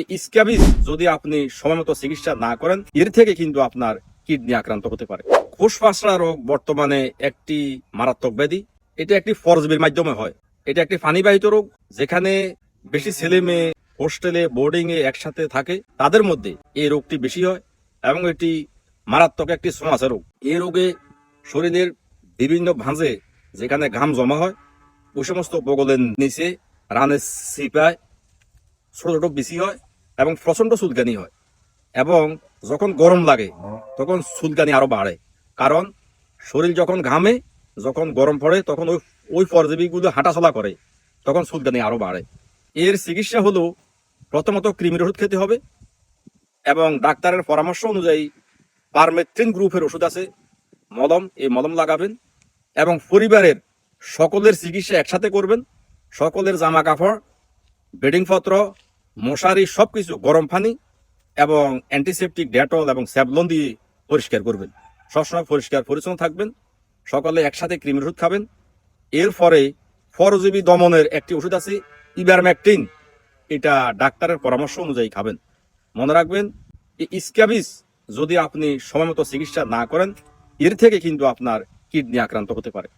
এই স্ক্যাবিস যদি আপনি সময়মতো চিকিৎসা না করেন, এর থেকে কিন্তু আপনার কিডনি আক্রান্ত হতে পারে। ফুসফাসরা রোগ বর্তমানে একটি মারাত্মক ব্যাধি। এটা একটি পরজীবীর মাধ্যমে হয়। এটা একটি পানিবাহিত রোগ, যেখানে বেশি ছেলে মেয়ে হোস্টেলে বোর্ডিং এ একসাথে থাকে, তাদের মধ্যে এই রোগটি বেশি হয় এবং এটি মারাত্মক একটি সমস্যা রোগ। এই রোগে শরীরের বিভিন্ন ভাঁজে যেখানে ঘাম জমা হয়, ওই সমস্ত বগলের নিচে রানের সিপায় ছোট ছোট বিসি হয় এবং প্রচন্ড চুলকানি হয়। এবং যখন গরম লাগে তখন চুলকানি আরো বাড়ে, কারণ শরীর যখন ঘামে, যখন গরম পড়ে, তখন ওই ওই পরজীবীগুলো হাঁটাচলা করে, তখন চুলকানি আরো বাড়ে। এর চিকিৎসা হলো প্রথমত কৃমির ওষুধ খেতে হবে এবং ডাক্তারের পরামর্শ অনুযায়ী পারমেথ্রিন গ্রুপের ওষুধ আছে, মলম, এই মলম লাগাবেন এবং পরিবারের সকলের চিকিৎসা একসাথে করবেন। সকলের জামা কাপড়, বেডিং পত্র, মশারি সবকিছু গরম পানি এবং অ্যান্টিসেপটিক ডেটল এবং স্যাভলন দিয়ে পরিষ্কার করবেন। সবসময় পরিষ্কার পরিচ্ছন্ন থাকবেন। সকলে একসাথে কৃমির ওষুধ খাবেন। এরপরে পরজীবী দমনের একটি ওষুধ আছে, ইভারমেকটিন। এটা ডাক্তারের পরামর্শ অনুযায়ী খাবেন। মনে রাখবেন, এই স্ক্যাবিস যদি আপনি সময়মতো চিকিৎসা না করেন, এর থেকে কিন্তু আপনার কিডনি আক্রান্ত হতে পারে।